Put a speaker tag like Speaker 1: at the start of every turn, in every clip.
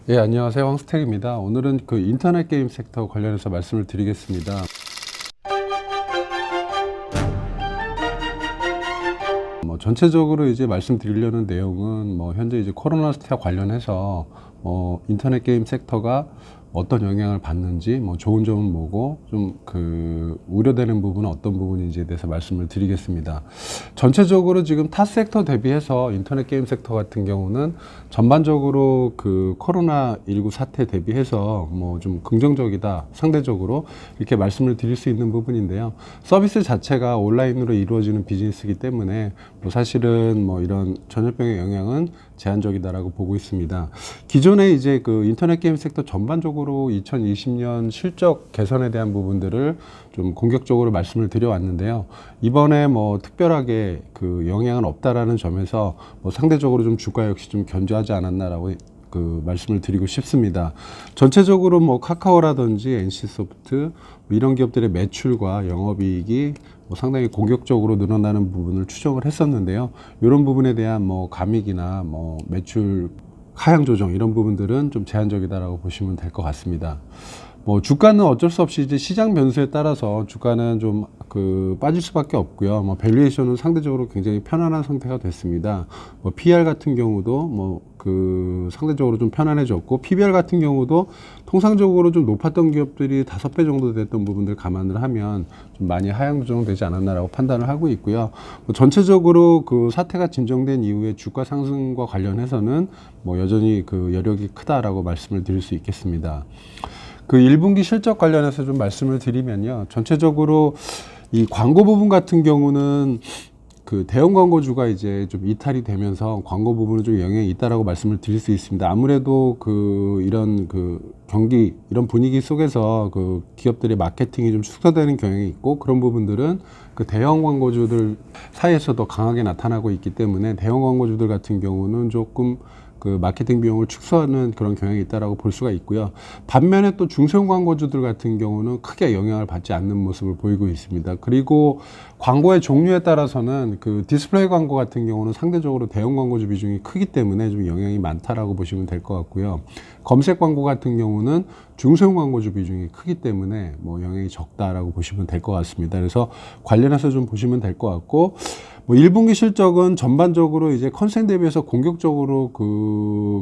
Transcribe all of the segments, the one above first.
Speaker 1: 예, 안녕하세요. 황스택입니다. 오늘은 그 인터넷 게임 섹터 관련해서 말씀을 드리겠습니다. 전체적으로 이제 말씀드리려는 내용은 현재 이제 코로나 사태 관련해서 인터넷 게임 섹터가 어떤 영향을 받는지, 좋은 점은 뭐고, 좀 우려되는 부분은 어떤 부분인지에 대해서 말씀을 드리겠습니다. 전체적으로 지금 타 섹터 대비해서 인터넷 게임 섹터 같은 경우는 전반적으로 그 코로나19 사태 대비해서 좀 긍정적이다, 상대적으로 이렇게 말씀을 드릴 수 있는 부분인데요. 서비스 자체가 온라인으로 이루어지는 비즈니스이기 때문에 사실은 이런 전염병의 영향은 제한적이다라고 보고 있습니다. 기존에 이제 그 인터넷 게임 섹터 전반적으로 2020년 실적 개선에 대한 부분들을 좀 공격적으로 말씀을 드려왔는데요. 이번에 특별하게 그 영향은 없다라는 점에서 상대적으로 좀 주가 역시 좀 견조하지 않았나라고 말씀을 드리고 싶습니다. 전체적으로 카카오라든지 NC소프트 이런 기업들의 매출과 영업이익이 상당히 공격적으로 늘어나는 부분을 추정을 했었는데요. 이런 부분에 대한 감익이나 매출 하향 조정 이런 부분들은 좀 제한적이다라고 보시면 될 것 같습니다. 주가는 어쩔 수 없이 이제 시장 변수에 따라서 주가는 좀 빠질 수밖에 없고요. 밸류에이션은 상대적으로 굉장히 편안한 상태가 됐습니다. PR 같은 경우도 상대적으로 좀 편안해졌고, PBR 같은 경우도 통상적으로 좀 높았던 기업들이 5배 정도 됐던 부분들 감안을 하면 좀 많이 하향 조정되지 않았나라고 판단을 하고 있고요. 전체적으로 그 사태가 진정된 이후에 주가 상승과 관련해서는 여전히 그 여력이 크다라고 말씀을 드릴 수 있겠습니다. 그 1분기 실적 관련해서 좀 말씀을 드리면요. 전체적으로 이 광고 부분 같은 경우는 그 대형 광고주가 이제 좀 이탈이 되면서 광고 부분은 좀 영향이 있다라고 말씀을 드릴 수 있습니다. 아무래도 이런 경기, 이런 분위기 속에서 그 기업들의 마케팅이 좀 축소되는 경향이 있고, 그런 부분들은 그 대형 광고주들 사이에서도 강하게 나타나고 있기 때문에 대형 광고주들 같은 경우는 조금 그 마케팅 비용을 축소하는 그런 경향이 있다라고 볼 수가 있고요. 반면에 또 중소형 광고주들 같은 경우는 크게 영향을 받지 않는 모습을 보이고 있습니다. 그리고 광고의 종류에 따라서는 그 디스플레이 광고 같은 경우는 상대적으로 대형 광고주 비중이 크기 때문에 좀 영향이 많다라고 보시면 될 것 같고요. 검색 광고 같은 경우는 중소형 광고주 비중이 크기 때문에 영향이 적다라고 보시면 될 것 같습니다. 그래서 관련해서 좀 보시면 될 것 같고, 1분기 실적은 전반적으로 이제 컨센 대비해서 공격적으로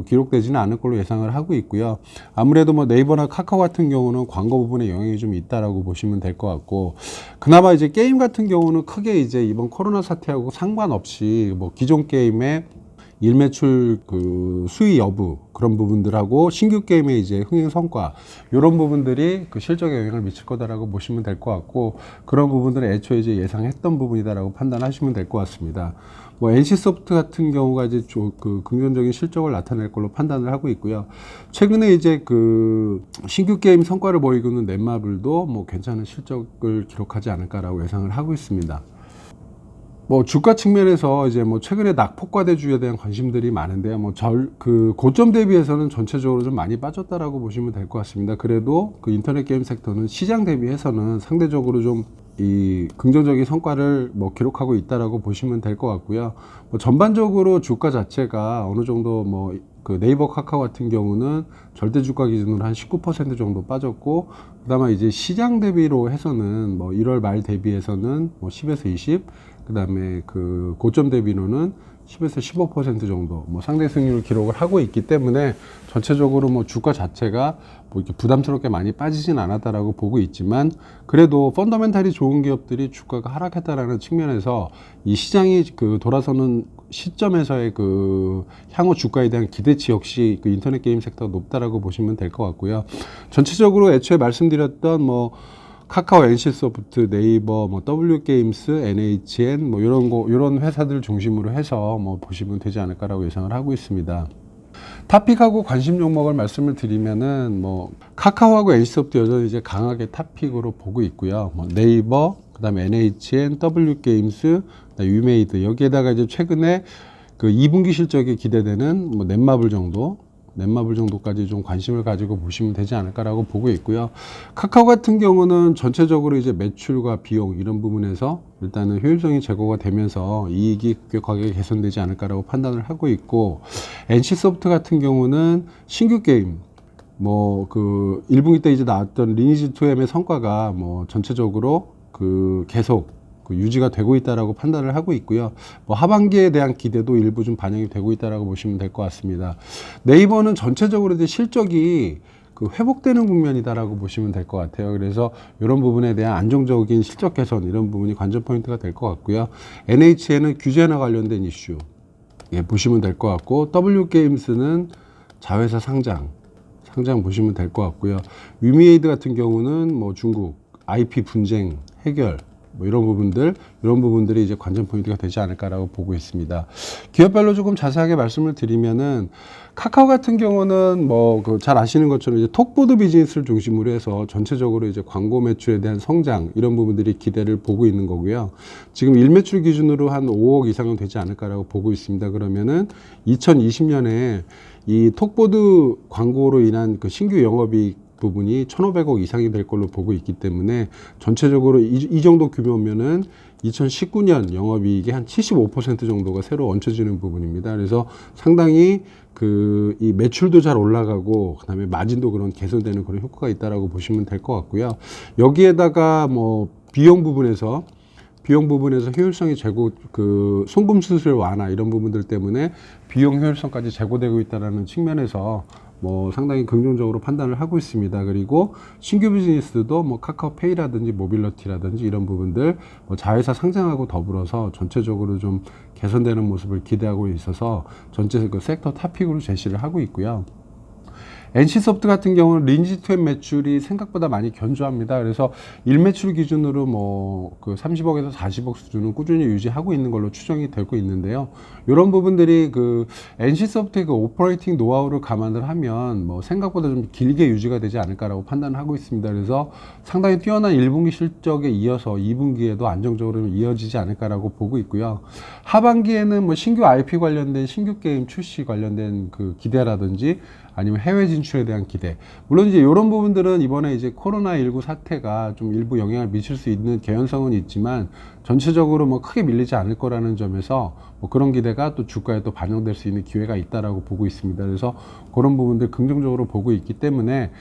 Speaker 1: 기록되지는 않을 걸로 예상을 하고 있고요. 아무래도 네이버나 카카오 같은 경우는 광고 부분에 영향이 좀 있다라고 보시면 될 것 같고, 그나마 이제 게임 같은 경우는 크게 이제 이번 코로나 사태하고 상관없이 기존 게임의 일매출 수위 여부 그런 부분들하고 신규 게임의 이제 흥행 성과 이런 부분들이 그 실적에 영향을 미칠 거다라고 보시면 될 것 같고, 그런 부분들은 애초에 이제 예상했던 부분이다라고 판단하시면 될 것 같습니다. NC소프트 같은 경우가 이제 긍정적인 실적을 나타낼 걸로 판단을 하고 있고요. 최근에 이제 신규 게임 성과를 보이고 있는 넷마블도 괜찮은 실적을 기록하지 않을까라고 예상을 하고 있습니다. 주가 측면에서 이제 최근에 낙폭과대주에 대한 관심들이 많은데요. 고점 대비해서는 전체적으로 좀 많이 빠졌다라고 보시면 될 것 같습니다. 그래도 그 인터넷 게임 섹터는 시장 대비해서는 상대적으로 좀 이 긍정적인 성과를 기록하고 있다라고 보시면 될 것 같고요. 전반적으로 주가 자체가 어느 정도 네이버 카카오 같은 경우는 절대 주가 기준으로 한 19% 정도 빠졌고, 그다음에 이제 시장 대비로 해서는 1월 말 대비해서는 10에서 20, 그다음에 고점 대비로는 10에서 15% 정도 상대 승률 기록을 하고 있기 때문에 전체적으로 주가 자체가 이렇게 부담스럽게 많이 빠지진 않았다라고 보고 있지만, 그래도 펀더멘탈이 좋은 기업들이 주가가 하락했다라는 측면에서 이 시장이 돌아서는 시점에서의 향후 주가에 대한 기대치 역시 인터넷 게임 섹터가 높다라고 보시면 될 것 같고요. 전체적으로 애초에 말씀드렸던 카카오, NC소프트, 네이버, W게임스, NHN 이런 회사들 중심으로 해서 보시면 되지 않을까라고 예상을 하고 있습니다. 탑픽하고 관심 종목을 말씀을 드리면은 카카오하고 NC소프트 여전히 이제 강하게 탑픽으로 보고 있고요. 네이버, 그다음에 NHN, W게임스, 위메이드 여기에다가 이제 최근에 2분기 실적이 기대되는 넷마블 정도, 넷마블 정도까지 좀 관심을 가지고 보시면 되지 않을까라고 보고 있고요. 카카오 같은 경우는 전체적으로 이제 매출과 비용 이런 부분에서 일단은 효율성이 제고가 되면서 이익이 급격하게 개선되지 않을까라고 판단을 하고 있고, NC소프트 같은 경우는 신규 게임 뭐 그 1분기 때 이제 나왔던 리니지 2M의 성과가 뭐 전체적으로 그 계속 그 유지가 되고 있다라고 판단을 하고 있고요. 뭐 하반기에 대한 기대도 일부 좀 반영이 되고 있다라고 보시면 될 것 같습니다. 네이버는 전체적으로 이제 실적이 그 회복되는 국면이다라고 보시면 될 것 같아요. 그래서 이런 부분에 대한 안정적인 실적 개선 이런 부분이 관전 포인트가 될 것 같고요. NHN은 규제나 관련된 이슈 보시면 될 것 같고, W게임스는 자회사 상장 보시면 될 것 같고요. 위미에이드 같은 경우는 뭐 중국 IP 분쟁 해결 뭐 이런 부분들이 이제 관전 포인트가 되지 않을까라고 보고 있습니다. 기업별로 조금 자세하게 말씀을 드리면은, 카카오 같은 경우는 뭐 그 잘 아시는 것처럼 이제 톡보드 비즈니스를 중심으로 해서 전체적으로 이제 광고 매출에 대한 성장 이런 부분들이 기대를 보고 있는 거고요. 지금 일매출 기준으로 한 5억 이상은 되지 않을까라고 보고 있습니다. 그러면은 2020년에 이 톡보드 광고로 인한 그 신규 영업이익 부분이 1,500억 이상이 될 걸로 보고 있기 때문에 전체적으로 이 정도 규모면은 2019년 영업이익의 한 75% 정도가 새로 얹혀지는 부분입니다. 그래서 상당히 그 이 매출도 잘 올라가고 그다음에 마진도 그런 개선되는 그런 효과가 있다라고 보시면 될 것 같고요. 여기에다가 뭐 비용 부분에서 효율성이 제고, 그 송금 수수료 완화 이런 부분들 때문에 비용 효율성까지 제고되고 있다는 측면에서 뭐 상당히 긍정적으로 판단을 하고 있습니다. 그리고 신규 비즈니스도 뭐 카카오페이라든지 모빌리티라든지 이런 부분들 뭐 자회사 상장하고 더불어서 전체적으로 좀 개선되는 모습을 기대하고 있어서 전체 그 섹터 탑픽으로 제시를 하고 있고요. NC소프트 같은 경우는 리니지 2M 매출이 생각보다 많이 견조합니다. 그래서 일매출 기준으로 뭐 그 30억에서 40억 수준은 꾸준히 유지하고 있는 걸로 추정이 되고 있는데요. 이런 부분들이 그 NC소프트의 그 오퍼레이팅 노하우를 감안을 하면 뭐 생각보다 좀 길게 유지가 되지 않을까라고 판단을 하고 있습니다. 그래서 상당히 뛰어난 1분기 실적에 이어서 2분기에도 안정적으로 이어지지 않을까라고 보고 있고요. 하반기에는 뭐 신규 IP 관련된 신규 게임 출시 관련된 그 기대라든지 아니면 해외 진출에 대한 기대. 물론 이제 이런 부분들은 이번에 이제 코로나19 사태가 좀 일부 영향을 미칠 수 있는 개연성은 있지만 전체적으로 뭐 크게 밀리지 않을 거라는 점에서 뭐 그런 기대가 또 주가에 또 반영될 수 있는 기회가 있다라고 보고 있습니다. 그래서 그런 부분들 긍정적으로 보고 있기 때문에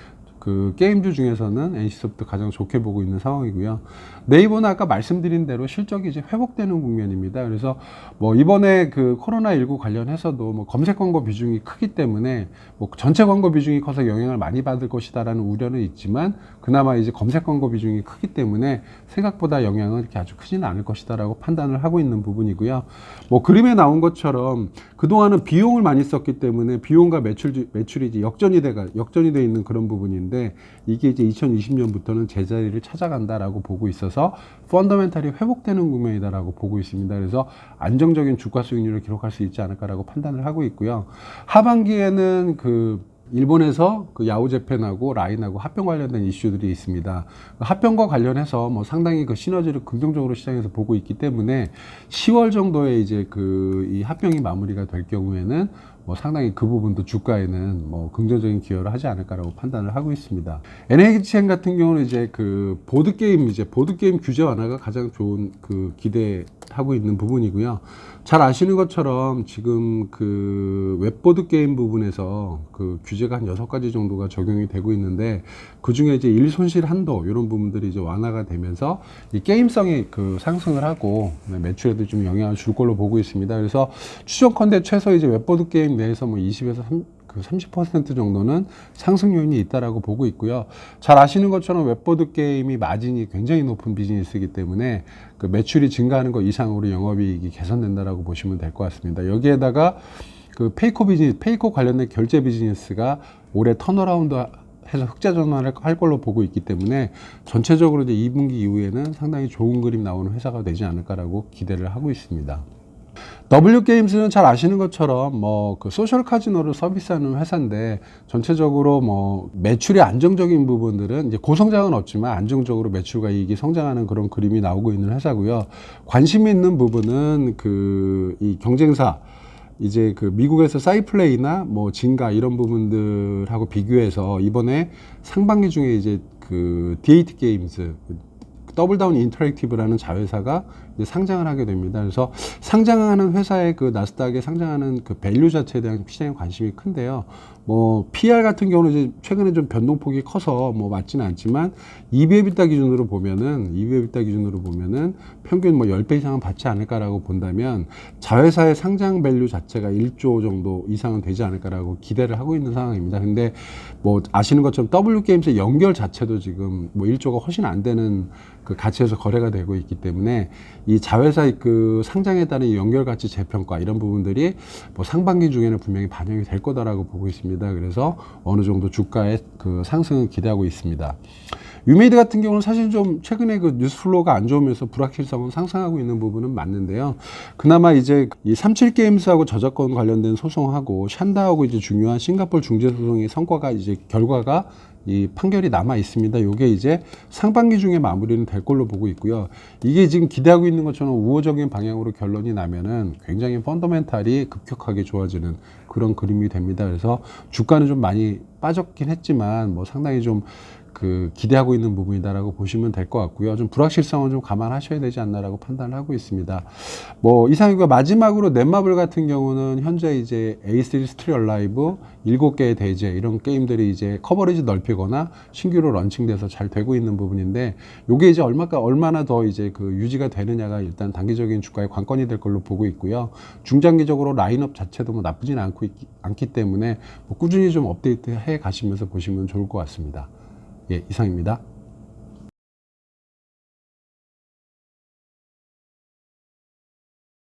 Speaker 1: 그 게임주 중에서는 NC소프트 가장 좋게 보고 있는 상황이고요. 네이버는 아까 말씀드린 대로 실적이 이제 회복되는 국면입니다. 그래서 뭐 이번에 그 코로나19 관련해서도 뭐 검색 광고 비중이 크기 때문에 뭐 전체 광고 비중이 커서 영향을 많이 받을 것이다라는 우려는 있지만, 그나마 이제 검색 광고 비중이 크기 때문에 생각보다 영향은 이렇게 아주 크지는 않을 것이다라고 판단을 하고 있는 부분이고요. 뭐 그림에 나온 것처럼 그동안은 비용을 많이 썼기 때문에 비용과 매출이 이제 역전이 돼 있는 그런 부분인데, 이게 이제 2020년부터는 제자리를 찾아간다라고 보고 있어서 펀더멘탈이 회복되는 국면이다라고 보고 있습니다. 그래서 안정적인 주가 수익률을 기록할 수 있지 않을까라고 판단을 하고 있고요. 하반기에는 그 일본에서 그 야후재팬하고 라인하고 합병 관련된 이슈들이 있습니다. 합병과 관련해서 뭐 상당히 그 시너지를 긍정적으로 시장에서 보고 있기 때문에 10월 정도에 이제 그 이 합병이 마무리가 될 경우에는 뭐 상당히 그 부분도 주가에는 뭐 긍정적인 기여를 하지 않을까라고 판단을 하고 있습니다. NHN 같은 경우는 이제 그 보드게임 규제 완화가 가장 좋은 그 기대하고 있는 부분이고요. 잘 아시는 것처럼 지금 그 웹보드 게임 부분에서 그 규제가 한 6가지 정도가 적용이 되고 있는데, 그 중에 이제 일손실 한도 이런 부분들이 이제 완화가 되면서 이 게임성이 그 상승을 하고 매출에도 좀 영향을 줄 걸로 보고 있습니다. 그래서 추정컨대 최소 이제 웹보드 게임 내에서 뭐 20에서 30% 정도는 상승 요인이 있다라고 보고 있고요. 잘 아시는 것처럼 웹보드 게임이 마진이 굉장히 높은 비즈니스이기 때문에 그 매출이 증가하는 것 이상으로 영업이익이 개선된다라고 보시면 될 것 같습니다. 여기에다가 그 페이코 관련된 결제 비즈니스가 올해 턴어라운드 해서 흑자 전환을 할 걸로 보고 있기 때문에 전체적으로 이제 2분기 이후에는 상당히 좋은 그림 나오는 회사가 되지 않을까라고 기대를 하고 있습니다. W게임스는 잘 아시는 것처럼 뭐 그 소셜 카지노를 서비스하는 회사인데, 전체적으로 뭐 매출이 안정적인 부분들은 이제 고성장은 없지만 안정적으로 매출과 이익이 성장하는 그런 그림이 나오고 있는 회사고요. 관심 있는 부분은 그 이 경쟁사 이제 그 미국에서 사이플레이나 뭐 진가 이런 부분들하고 비교해서 이번에 상반기 중에 이제 그 D8 게임즈 더블다운 인터랙티브라는 자회사가 이제 상장을 하게 됩니다. 그래서 상장하는 회사의 그 나스닥에 상장하는 그 밸류 자체에 대한 시장의 관심이 큰데요. 뭐 PR 같은 경우는 이제 최근에 좀 변동폭이 커서 뭐 맞지는 않지만 EV/EBITDA 기준으로 보면은 평균 뭐 10배 이상은 받지 않을까라고 본다면 자회사의 상장 밸류 자체가 1조 정도 이상은 되지 않을까라고 기대를 하고 있는 상황입니다. 근데 뭐 아시는 것처럼 W게임즈의 연결 자체도 지금 뭐 1조가 훨씬 안 되는 그 가치에서 거래가 되고 있기 때문에 이 자회사의 그 상장에 따른 연결 가치 재평가 이런 부분들이 뭐 상반기 중에는 분명히 반영이 될 거다라고 보고 있습니다. 그래서 어느 정도 주가의 그 상승을 기대하고 있습니다. 유메이드 같은 경우는 사실 좀 최근에 그 뉴스플로우가 안 좋으면서 불확실성은 상승하고 있는 부분은 맞는데요. 그나마 이제 이 37게임스하고 저작권 관련된 소송하고 샨다하고 이제 중요한 싱가포르 중재 소송의 성과가 이제 결과가 이 판결이 남아 있습니다. 요게 이제 상반기 중에 마무리는 될 걸로 보고 있고요. 이게 지금 기대하고 있는 것처럼 우호적인 방향으로 결론이 나면은 굉장히 펀더멘탈이 급격하게 좋아지는 그런 그림이 됩니다. 그래서 주가는 좀 많이 빠졌긴 했지만 뭐 상당히 좀 그 기대하고 있는 부분이다라고 보시면 될 것 같고요. 좀 불확실성은 좀 감안하셔야 되지 않나라고 판단을 하고 있습니다. 뭐 이상이고 마지막으로 넷마블 같은 경우는 현재 이제 A3 스트리 얼라이브 7개의 대제 이런 게임들이 이제 커버리지 넓히거나 신규로 런칭돼서 잘 되고 있는 부분인데 요게 이제 얼마나 더 이제 그 유지가 되느냐가 일단 단기적인 주가의 관건이 될 걸로 보고 있고요. 중장기적으로 라인업 자체도 뭐 나쁘진 않기 때문에 뭐 꾸준히 좀 업데이트 해 가시면서 보시면 좋을 것 같습니다. 예, 이상입니다.